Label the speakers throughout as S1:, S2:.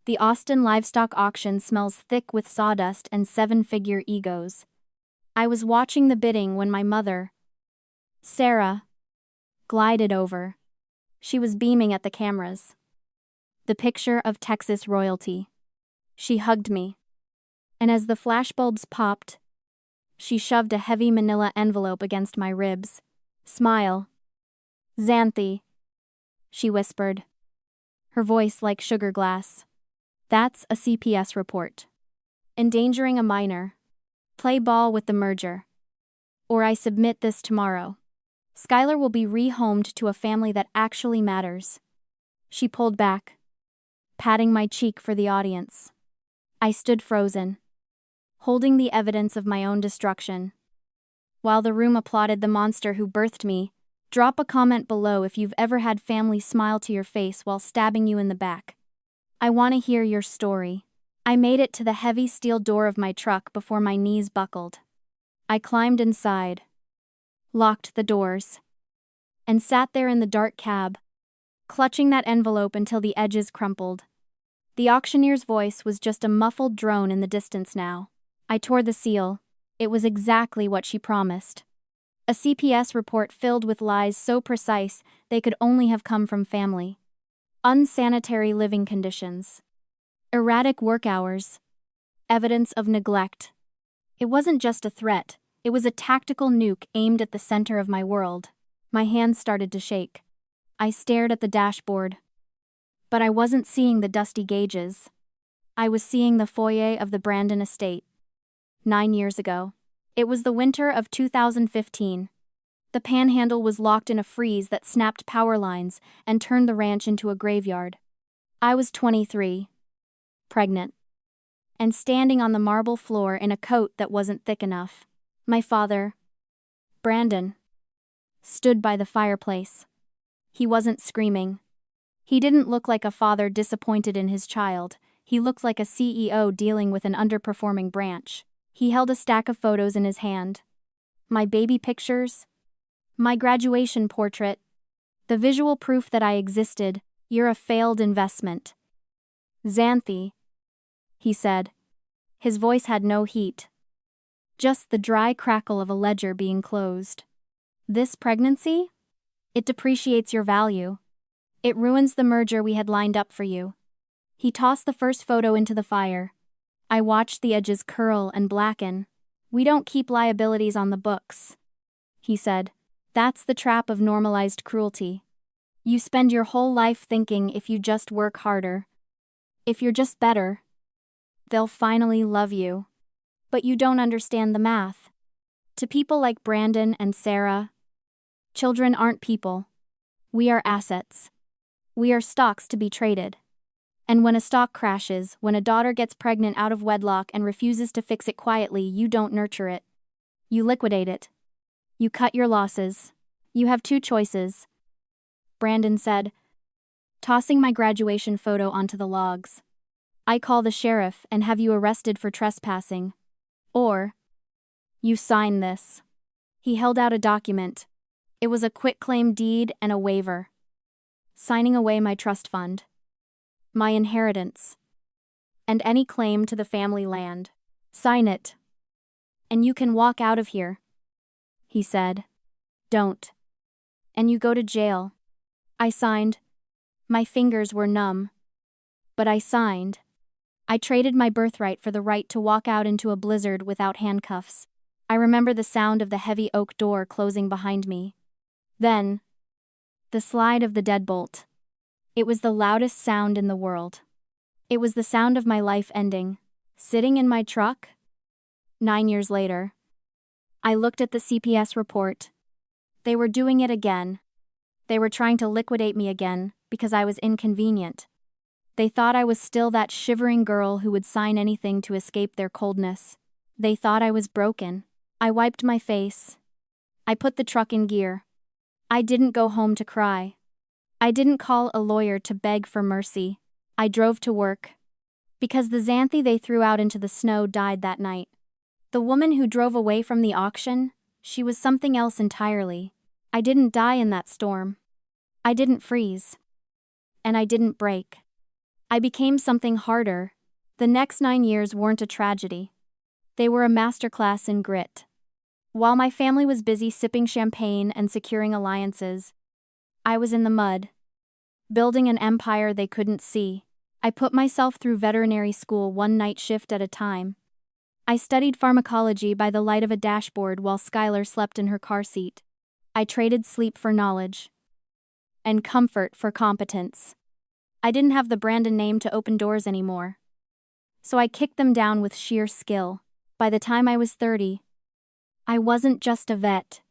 S1: The Austin livestock auction smells thick with sawdust and seven-figure egos. I was watching the bidding when my mother, Sarah, glided over. She was beaming at the cameras. The picture of Texas royalty. She hugged me. And as the flashbulbs popped, she shoved a heavy manila envelope against my ribs. Smile. Xanthi, she whispered, her voice like sugar glass. That's a CPS report. Endangering a minor. Play ball with the merger. Or I submit this tomorrow. Skylar will be rehomed to a family that actually matters. She pulled back, patting my cheek for the audience. I stood frozen, holding the evidence of my own destruction. While the room applauded the monster who birthed me, drop a comment below if you've ever had family smile to your face while stabbing you in the back. I want to hear your story. I made it to the heavy steel door of my truck before my knees buckled. I climbed inside, locked the doors, and sat there in the dark cab, clutching that envelope until the edges crumpled. The auctioneer's voice was just a muffled drone in the distance now. I tore the seal. It was exactly what she promised. A CPS report filled with lies so precise they could only have come from family. Unsanitary living conditions. Erratic work hours. Evidence of neglect. It wasn't just a threat, it was a tactical nuke aimed at the center of my world. My hands started to shake. I stared at the dashboard. But I wasn't seeing the dusty gauges. I was seeing the foyer of the Brandon estate. 9 years ago. It was the winter of 2015. The panhandle was locked in a freeze that snapped power lines and turned the ranch into a graveyard. I was 23, pregnant, and standing on the marble floor in a coat that wasn't thick enough. My father, Brandon, stood by the fireplace. He wasn't screaming. He didn't look like a father disappointed in his child. He looked like a CEO dealing with an underperforming branch. He held a stack of photos in his hand. My baby pictures, my graduation portrait, the visual proof that I existed. You're a failed investment. Xanthi, he said. His voice had no heat. Just the dry crackle of a ledger being closed. This pregnancy? It depreciates your value. It ruins the merger we had lined up for you. He tossed the first photo into the fire. I watched the edges curl and blacken. We don't keep liabilities on the books, he said. That's the trap of normalized cruelty. You spend your whole life thinking if you just work harder, if you're just better, they'll finally love you. But you don't understand the math. To people like Brandon and Sarah, children aren't people. We are assets. We are stocks to be traded. And when a stock crashes, when a daughter gets pregnant out of wedlock and refuses to fix it quietly, you don't nurture it. You liquidate it. You cut your losses. You have two choices, Brandon said, tossing my graduation photo onto the logs. I call the sheriff and have you arrested for trespassing. Or, you sign this. He held out a document. It was a quitclaim deed and a waiver. Signing away my trust fund, my inheritance, and any claim to the family land. Sign it, and you can walk out of here, he said. Don't. And you go to jail. I signed. My fingers were numb. But I signed. I traded my birthright for the right to walk out into a blizzard without handcuffs. I remember the sound of the heavy oak door closing behind me. Then, the slide of the deadbolt. It was the loudest sound in the world. It was the sound of my life ending. Sitting in my truck? 9 years later. I looked at the CPS report. They were doing it again. They were trying to liquidate me again, because I was inconvenient. They thought I was still that shivering girl who would sign anything to escape their coldness. They thought I was broken. I wiped my face. I put the truck in gear. I didn't go home to cry. I didn't call a lawyer to beg for mercy. I drove to work. Because the Xanthi they threw out into the snow died that night. The woman who drove away from the auction, she was something else entirely. I didn't die in that storm. I didn't freeze. And I didn't break. I became something harder. The next 9 years weren't a tragedy. They were a masterclass in grit. While my family was busy sipping champagne and securing alliances, I was in the mud, building an empire they couldn't see. I put myself through veterinary school one night shift at a time. I studied pharmacology by the light of a dashboard while Skylar slept in her car seat. I traded sleep for knowledge and comfort for competence. I didn't have the Brandon name to open doors anymore, so I kicked them down with sheer skill. By the time I was 30, I wasn't just a vet.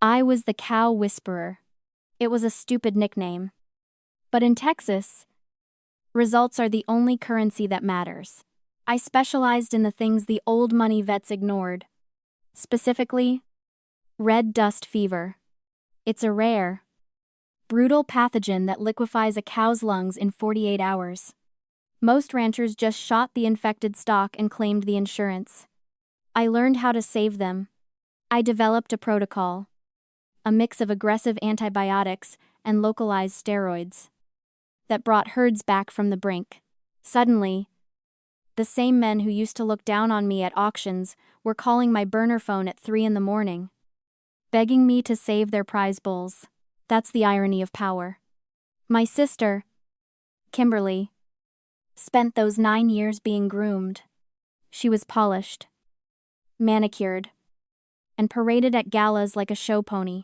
S1: I was the cow whisperer. It was a stupid nickname. But in Texas, results are the only currency that matters. I specialized in the things the old money vets ignored. Specifically, red dust fever. It's a rare, brutal pathogen that liquefies a cow's lungs in 48 hours. Most ranchers just shot the infected stock and claimed the insurance. I learned how to save them. I developed a protocol, a mix of aggressive antibiotics and localized steroids, that brought herds back from the brink. Suddenly, the same men who used to look down on me at auctions were calling my burner phone at 3 a.m, begging me to save their prize bulls. That's the irony of power. My sister, Kimberly, spent those 9 years being groomed. She was polished, manicured, and paraded at galas like a show pony.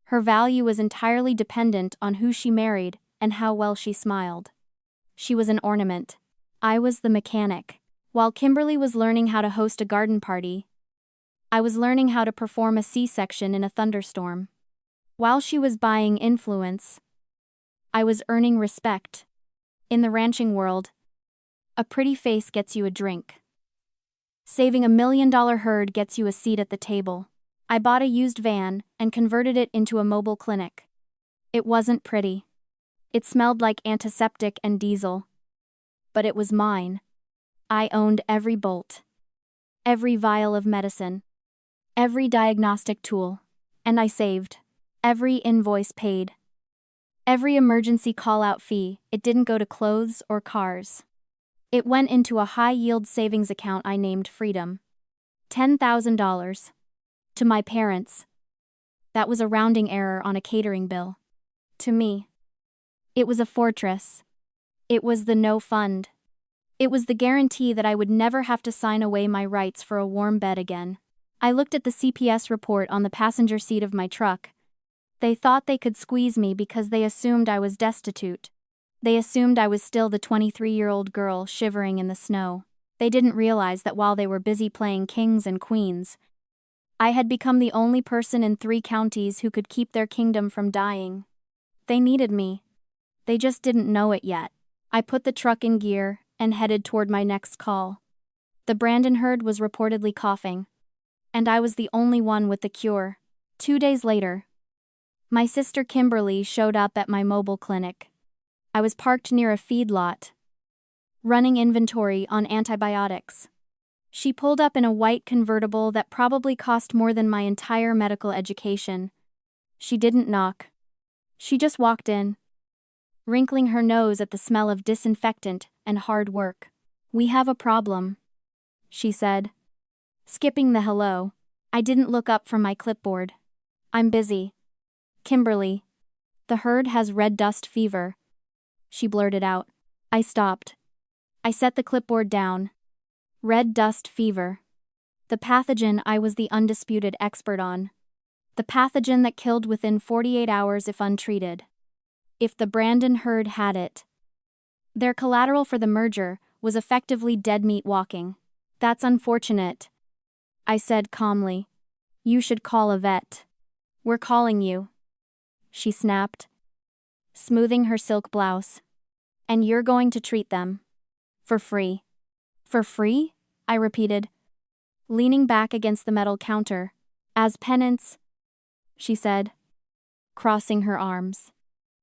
S1: Her value was entirely dependent on who she married and how well she smiled. She was an ornament. I was the mechanic. While Kimberly was learning how to host a garden party, I was learning how to perform a C-section in a thunderstorm. While she was buying influence, I was earning respect. In the ranching world, a pretty face gets you a drink. Saving $1 million herd gets you a seat at the table. I bought a used van and converted it into a mobile clinic. It wasn't pretty. It smelled like antiseptic and diesel. But it was mine. I owned every bolt, every vial of medicine, every diagnostic tool, and I saved. Every invoice paid. Every emergency call-out fee. It didn't go to clothes or cars. It went into a high-yield savings account I named Freedom. $10,000. To my parents, that was a rounding error on a catering bill. To me, it was a fortress. It was the no fund. It was the guarantee that I would never have to sign away my rights for a warm bed again. I looked at the CPS report on the passenger seat of my truck. They thought they could squeeze me because they assumed I was destitute. They assumed I was still the 23-year-old girl shivering in the snow. They didn't realize that while they were busy playing kings and queens, I had become the only person in 3 counties who could keep their kingdom from dying. They needed me. They just didn't know it yet. I put the truck in gear and headed toward my next call. The Brandon herd was reportedly coughing, and I was the only one with the cure. 2 days later, my sister Kimberly showed up at my mobile clinic. I was parked near a feedlot, running inventory on antibiotics. She pulled up in a white convertible that probably cost more than my entire medical education. She didn't knock. She just walked in, wrinkling her nose at the smell of disinfectant and hard work. "We have a problem," she said, skipping the hello. I didn't look up from my clipboard. "I'm busy. Kimberly, the herd has red dust fever," she blurted out. I stopped. I set the clipboard down. Red dust fever. The pathogen I was the undisputed expert on. The pathogen that killed within 48 hours if untreated. If the Brandon herd had it, their collateral for the merger was effectively dead meat walking. "That's unfortunate," I said calmly. "You should call a vet." "We're calling you," she snapped, smoothing her silk blouse. "And you're going to treat them. For free." "For free?" I repeated, leaning back against the metal counter. "As penance," she said, crossing her arms.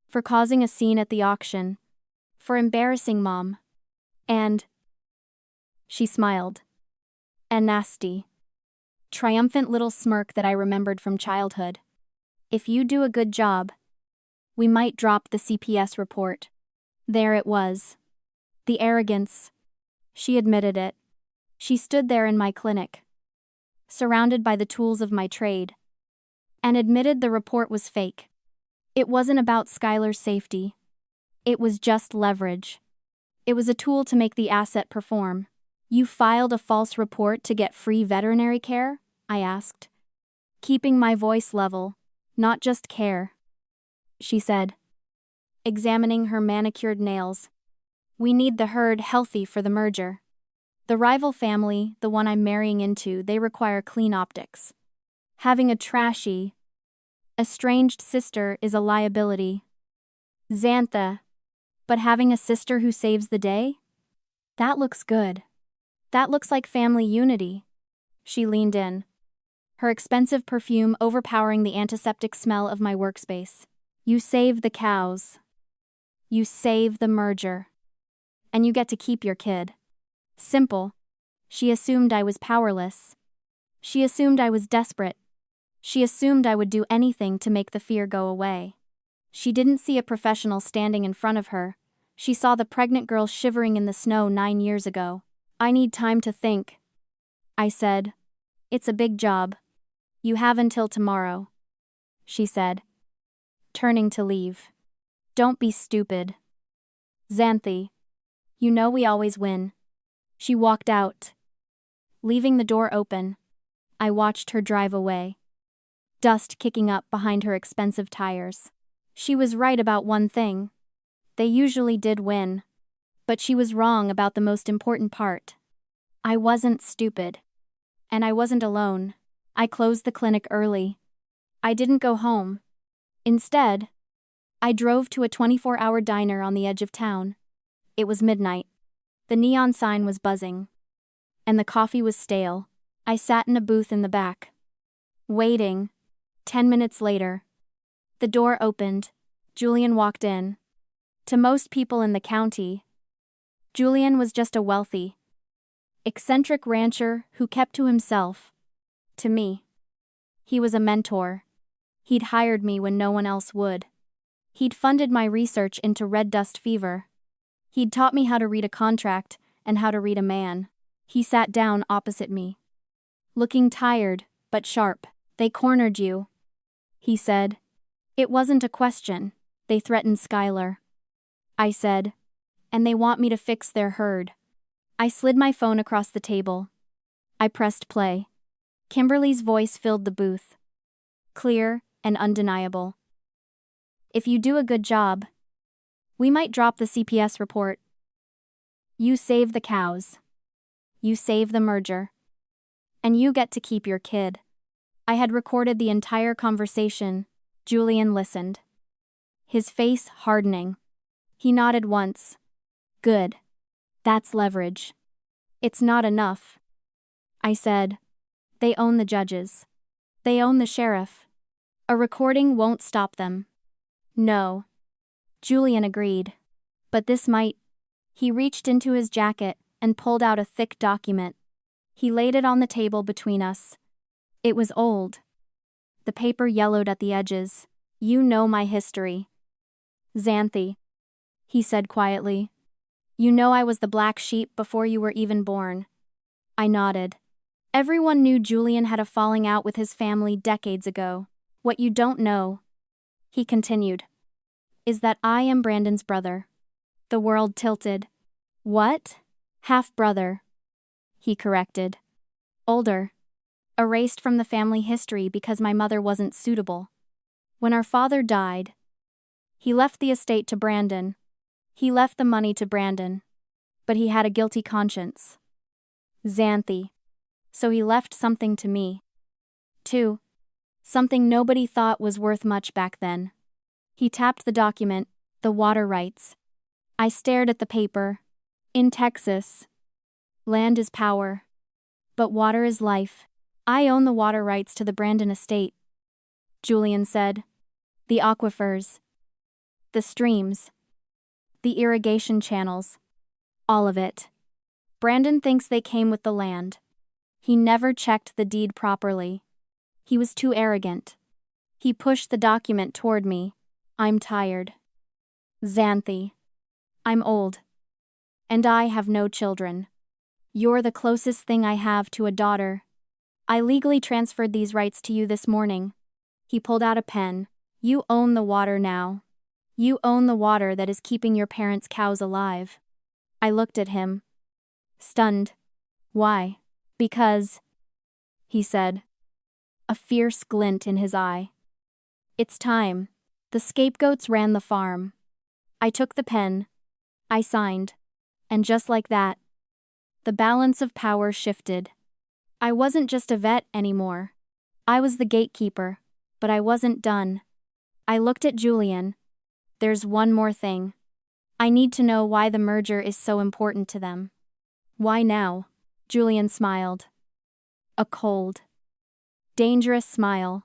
S1: "For causing a scene at the auction. For embarrassing Mom. And," she smiled, a nasty, triumphant little smirk that I remembered from childhood. "If you do a good job, we might drop the CPS report." There it was. The arrogance. She admitted it. She stood there in my clinic, surrounded by the tools of my trade, and admitted the report was fake. It wasn't about Skylar's safety. It was just leverage. It was a tool to make the asset perform. You filed a false report to get free veterinary care? I asked, keeping my voice level, not just care. She said, examining her manicured nails. We need the herd healthy for the merger. The rival family, the one I'm marrying into, they require clean optics. Having a trashy, estranged sister is a liability. Xantha. But having a sister who saves the day? That looks good. That looks like family unity. She leaned in, her expensive perfume overpowering the antiseptic smell of my workspace. You save the cows. You save the merger. And you get to keep your kid. Simple. She assumed I was powerless. She assumed I was desperate. She assumed I would do anything to make the fear go away. She didn't see a professional standing in front of her. She saw the pregnant girl shivering in the snow 9 years ago. I need time to think, I said. It's a big job. You have until tomorrow, she said, turning to leave. Don't be stupid. Xanthi. You know we always win. She walked out, leaving the door open. I watched her drive away, dust kicking up behind her expensive tires. She was right about one thing. They usually did win. But she was wrong about the most important part. I wasn't stupid. And I wasn't alone. I closed the clinic early. I didn't go home. Instead, I drove to a 24-hour diner on the edge of town. It was midnight. The neon sign was buzzing. And the coffee was stale. I sat in a booth in the back, waiting. 10 minutes later, the door opened. Julian walked in. To most people in the county, Julian was just a wealthy, eccentric rancher who kept to himself. To me, he was a mentor. He'd hired me when no one else would. He'd funded my research into red dust fever. He'd taught me how to read a contract and how to read a man. He sat down opposite me, looking tired but sharp. They cornered you, he said. It wasn't a question. They threatened Skylar, I said, and they want me to fix their herd. I slid my phone across the table. I pressed play. Kimberly's voice filled the booth, clear and undeniable. If you do a good job, we might drop the CPS report. You save the cows. You save the merger. And you get to keep your kid. I had recorded the entire conversation. Julian listened, his face hardening. He nodded once. Good. That's leverage. It's not enough, I said. They own the judges. They own the sheriff. A recording won't stop them. No. Julian agreed. But this might. He reached into his jacket and pulled out a thick document. He laid it on the table between us. It was old. The paper yellowed at the edges. You know my history. Xanthi, he said quietly. You know I was the black sheep before you were even born. I nodded. Everyone knew Julian had a falling out with his family decades ago. What you don't know, he continued, is that I am Brandon's brother. The world tilted. What? Half-brother, he corrected. Older. Erased from the family history because my mother wasn't suitable. When our father died, he left the estate to Brandon. He left the money to Brandon. But he had a guilty conscience. Xanthi. So he left something to me. Too. Something nobody thought was worth much back then. He tapped the document, the water rights. I stared at the paper. In Texas, land is power. But water is life. I own the water rights to the Brandon estate, Julian said. The aquifers. The streams. The irrigation channels. All of it. Brandon thinks they came with the land. He never checked the deed properly. He was too arrogant. He pushed the document toward me. I'm tired. Xanthi. I'm old. And I have no children. You're the closest thing I have to a daughter. I legally transferred these rights to you this morning. He pulled out a pen. You own the water now. You own the water that is keeping your parents' cows alive. I looked at him. Stunned. Why? Because, he said, a fierce glint in his eye. It's time. The scapegoats ran the farm. I took the pen. I signed. And just like that, the balance of power shifted. I wasn't just a vet anymore. I was the gatekeeper, but I wasn't done. I looked at Julian. There's one more thing. I need to know why the merger is so important to them. Why now? Julian smiled. A cold, dangerous smile.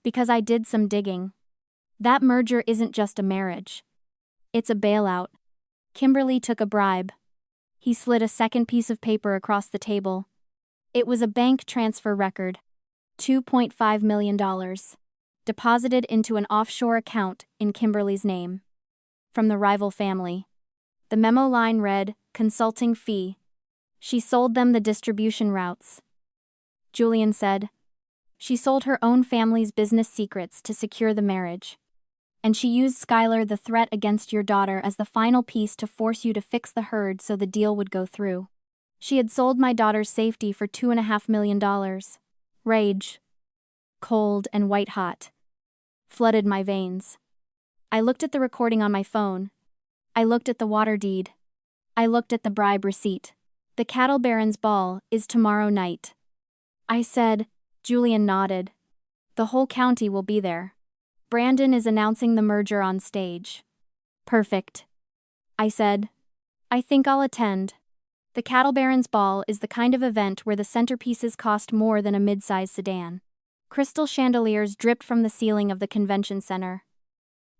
S1: Because I did some digging. That merger isn't just a marriage. It's a bailout. Kimberly took a bribe. He slid a second piece of paper across the table. It was a bank transfer record. $2.5 million. Deposited into an offshore account in Kimberly's name. From the rival family. The memo line read, consulting fee. She sold them the distribution routes. Julian said. She sold her own family's business secrets to secure the marriage. And she used Skylar, the threat against your daughter, as the final piece to force you to fix the herd so the deal would go through. She had sold my daughter's safety for $2.5 million. Rage, cold and white-hot, flooded my veins. I looked at the recording on my phone. I looked at the water deed. I looked at the bribe receipt. The cattle baron's ball is tomorrow night. I said. Julian nodded. The whole county will be there. Brandon is announcing the merger on stage. Perfect. I said. I think I'll attend. The cattle baron's ball is the kind of event where the centerpieces cost more than a mid-size sedan. Crystal chandeliers dripped from the ceiling of the convention center.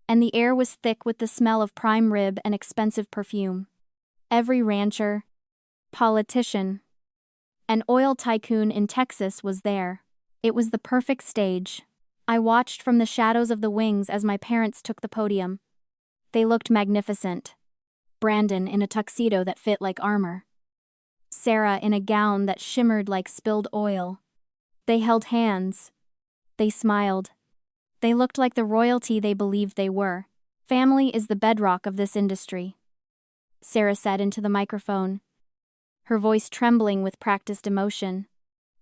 S1: And the air was thick with the smell of prime rib and expensive perfume. Every rancher, politician, and oil tycoon in Texas was there. It was the perfect stage. I watched from the shadows of the wings as my parents took the podium. They looked magnificent. Brandon in a tuxedo that fit like armor. Sarah in a gown that shimmered like spilled oil. They held hands. They smiled. They looked like the royalty they believed they were. Family is the bedrock of this industry, Sarah said into the microphone, her voice trembling with practiced emotion.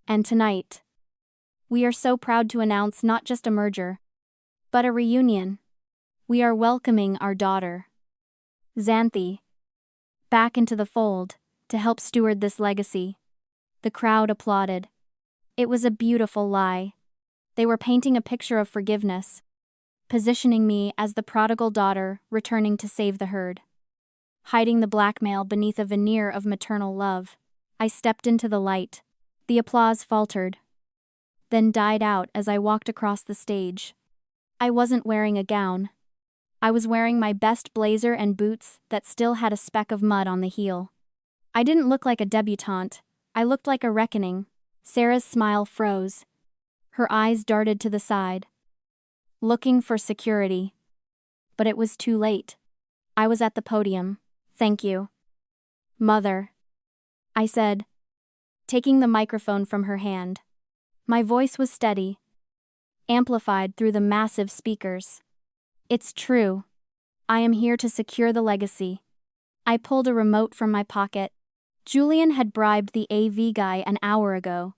S1: And tonight, we are so proud to announce not just a merger, but a reunion. We are welcoming our daughter, Xanthi, back into the fold to help steward this legacy. The crowd applauded. It was a beautiful lie. They were painting a picture of forgiveness, positioning me as the prodigal daughter returning to save the herd. Hiding the blackmail beneath a veneer of maternal love, I stepped into the light. The applause faltered, then died out as I walked across the stage. I wasn't wearing a gown. I was wearing my best blazer and boots that still had a speck of mud on the heel. I didn't look like a debutante. I looked like a reckoning. Sarah's smile froze. Her eyes darted to the side, looking for security. But it was too late. I was at the podium. Thank you, Mother, I said, taking the microphone from her hand. My voice was steady, amplified through the massive speakers. It's true. I am here to secure the legacy. I pulled a remote from my pocket. Julian had bribed the AV guy an hour ago.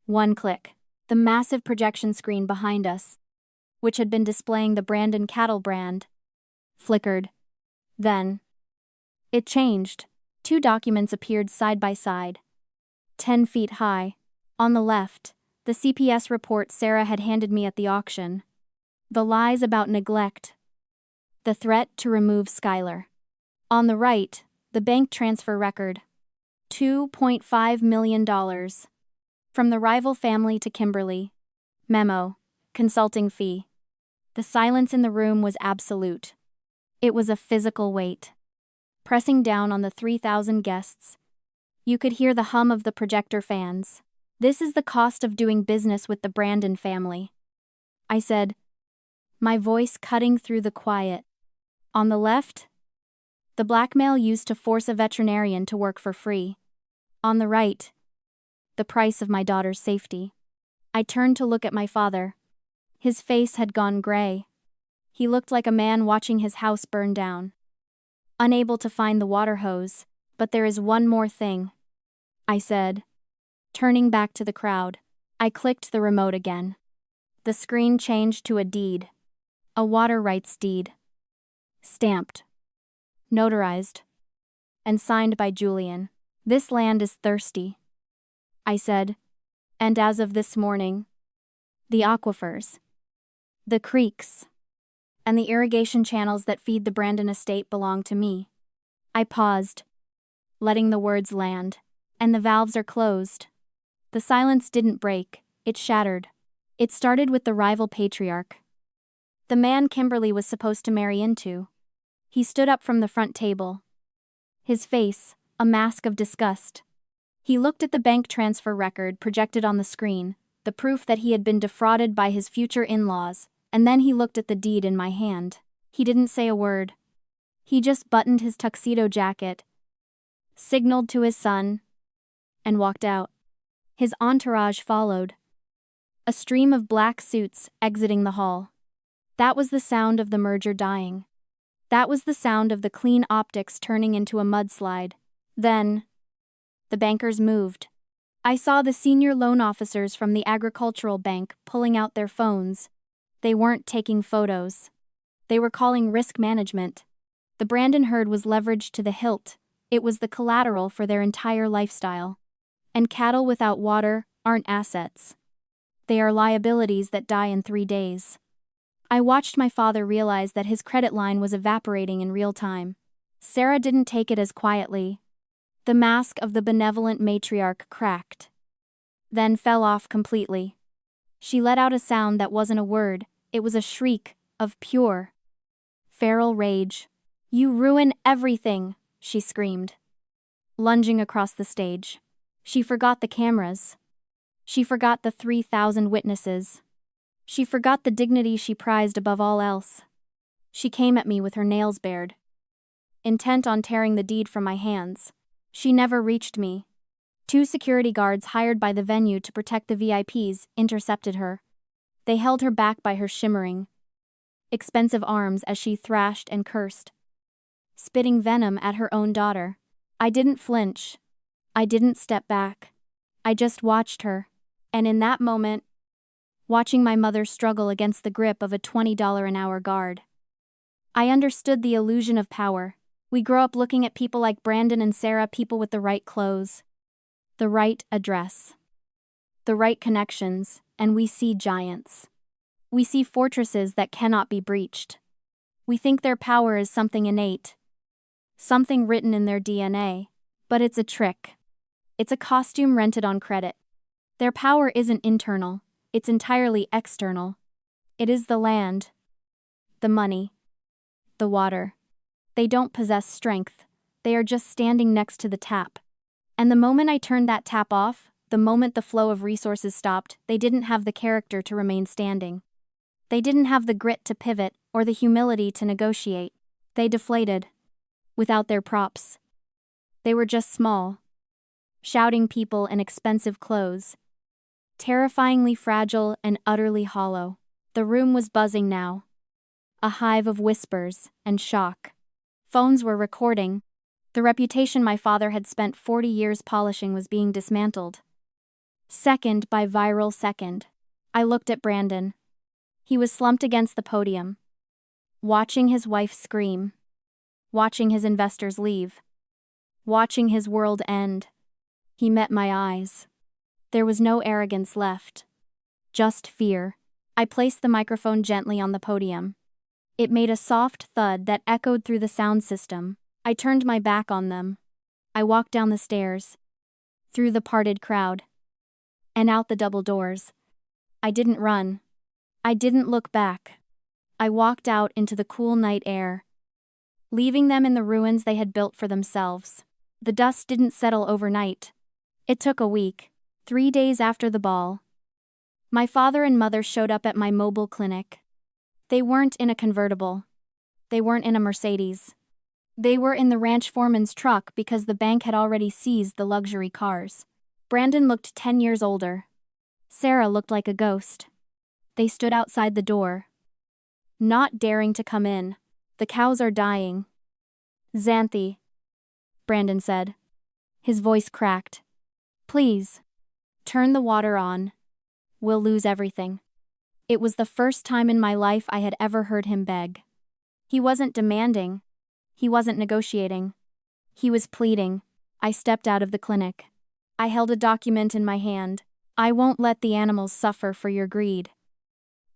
S1: One click. The massive projection screen behind us, which had been displaying the Brandon cattle brand, flickered. Then, it changed. Two documents appeared side by side, 10 feet high. On the left, the CPS report Sarah had handed me at the auction. The lies about neglect. The threat to remove Skylar. On the right, the bank transfer record. $2.5 million. From the rival family to Kimberly. Memo. Consulting fee. The silence in the room was absolute. It was a physical weight, pressing down on the 3,000 guests. You could hear the hum of the projector fans. This is the cost of doing business with the Brandon family, I said, my voice cutting through the quiet. On the left, The blackmail used to force a veterinarian to work for free. On the right, the price of my daughter's safety. I turned to look at my father. His face had gone gray. He looked like a man watching his house burn down. Unable to find the water hose, but there is one more thing, I said. Turning back to the crowd, I clicked the remote again. The screen changed to a deed. A water rights deed. Stamped. Notarized. And signed by Julian. This land is thirsty, I said. And as of this morning, the aquifers, the creeks, and the irrigation channels that feed the Brandon estate belong to me. I paused, letting the words land. And the valves are closed. The silence didn't break, it shattered. It started with the rival patriarch. The man Kimberly was supposed to marry into. He stood up from the front table. His face, a mask of disgust. He looked at the bank transfer record projected on the screen, the proof that he had been defrauded by his future in-laws, and then he looked at the deed in my hand. He didn't say a word. He just buttoned his tuxedo jacket, signaled to his son, and walked out. His entourage followed. A stream of black suits exiting the hall. That was the sound of the merger dying. That was the sound of the clean optics turning into a mudslide. Then, the bankers moved. I saw the senior loan officers from the agricultural bank pulling out their phones. They weren't taking photos. They were calling risk management. The Brandon herd was leveraged to the hilt. It was the collateral for their entire lifestyle. And cattle without water aren't assets. They are liabilities that die in 3 days. I watched my father realize that his credit line was evaporating in real time. Sarah didn't take it as quietly. The mask of the benevolent matriarch cracked, then fell off completely. She let out a sound that wasn't a word, it was a shriek of pure, feral rage. "You ruin everything," she screamed, lunging across the stage. She forgot the cameras. She forgot the 3,000 witnesses. She forgot the dignity she prized above all else. She came at me with her nails bared, intent on tearing the deed from my hands. She never reached me. 2 security guards hired by the venue to protect the VIPs intercepted her. They held her back by her shimmering, expensive arms as she thrashed and cursed, spitting venom at her own daughter. I didn't flinch. I didn't step back. I just watched her. And in that moment, watching my mother struggle against the grip of a $20 an hour guard, I understood the illusion of power. We grow up looking at people like Brandon and Sarah, people with the right clothes, the right address, the right connections, and we see giants. We see fortresses that cannot be breached. We think their power is something innate, something written in their DNA, but it's a trick. It's a costume rented on credit. Their power isn't internal, it's entirely external. It is the land, the money, the water. They don't possess strength, they are just standing next to the tap. And the moment I turned that tap off, the moment the flow of resources stopped, they didn't have the character to remain standing. They didn't have the grit to pivot or the humility to negotiate. They deflated, without their props. They were just small, shouting people in expensive clothes, terrifyingly fragile and utterly hollow. The room was buzzing now, a hive of whispers and shock. Phones were recording. The reputation my father had spent 40 years polishing was being dismantled. Second by viral second. I looked at Brandon. He was slumped against the podium, watching his wife scream, watching his investors leave, watching his world end. He met my eyes. There was no arrogance left, just fear. I placed the microphone gently on the podium. It made a soft thud that echoed through the sound system. I turned my back on them. I walked down the stairs, through the parted crowd, and out the double doors. I didn't run. I didn't look back. I walked out into the cool night air, leaving them in the ruins they had built for themselves. The dust didn't settle overnight. It took a week. 3 days after the ball, my father and mother showed up at my mobile clinic. They weren't in a convertible. They weren't in a Mercedes. They were in the ranch foreman's truck because the bank had already seized the luxury cars. Brandon looked 10 years older. Sarah looked like a ghost. They stood outside the door, not daring to come in. The cows are dying. Xanthi, Brandon said. His voice cracked. Please. Turn the water on. We'll lose everything. It was the first time in my life I had ever heard him beg. He wasn't demanding. He wasn't negotiating. He was pleading. I stepped out of the clinic. I held a document in my hand. I won't let the animals suffer for your greed.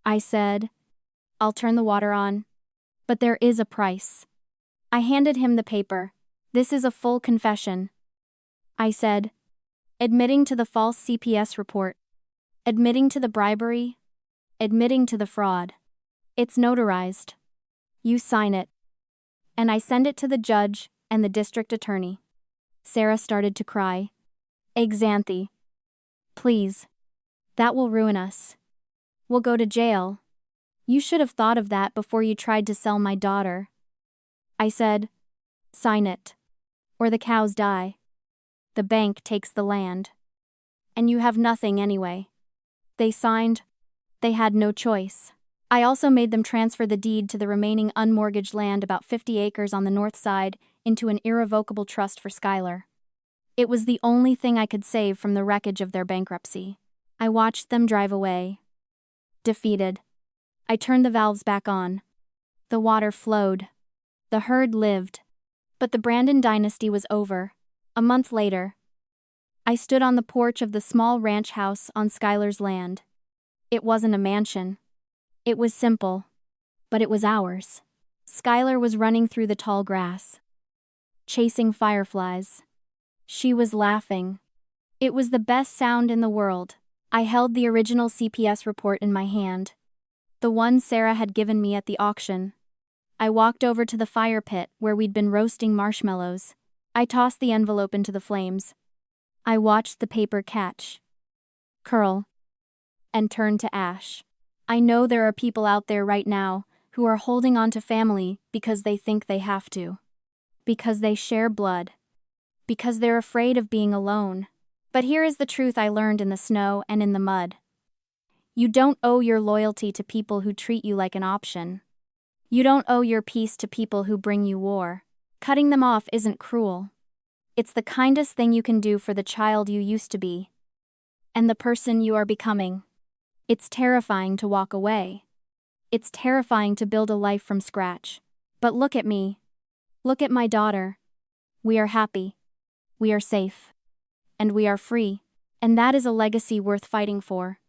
S1: I said, I'll turn the water on. But there is a price. I handed him the paper. This is a full confession. I said, admitting to the false CPS report, admitting to the bribery, admitting to the fraud. It's notarized. You sign it. And I send it to the judge and the district attorney. Sarah started to cry. Xanthi. Please. That will ruin us. We'll go to jail. You should have thought of that before you tried to sell my daughter. I said, sign it. Or the cows die. The bank takes the land. And you have nothing anyway. They signed. They had no choice. I also made them transfer the deed to the remaining unmortgaged land, about 50 acres on the north side, into an irrevocable trust for Skylar. It was the only thing I could save from the wreckage of their bankruptcy. I watched them drive away. Defeated. I turned the valves back on. The water flowed. The herd lived. But the Brandon dynasty was over. A month later, I stood on the porch of the small ranch house on Skylar's land. It wasn't a mansion. It was simple. But it was ours. Skylar was running through the tall grass, chasing fireflies. She was laughing. It was the best sound in the world. I held the original CPS report in my hand, the one Sarah had given me at the auction. I walked over to the fire pit where we'd been roasting marshmallows. I tossed the envelope into the flames. I watched the paper catch, curl, and turn to ash. I know there are people out there right now who are holding on to family because they think they have to, because they share blood, because they're afraid of being alone. But here is the truth I learned in the snow and in the mud. You don't owe your loyalty to people who treat you like an option. You don't owe your peace to people who bring you war. Cutting them off isn't cruel. It's the kindest thing you can do for the child you used to be, and the person you are becoming. It's terrifying to walk away. It's terrifying to build a life from scratch. But look at me. Look at my daughter. We are happy. We are safe. And we are free. And that is a legacy worth fighting for.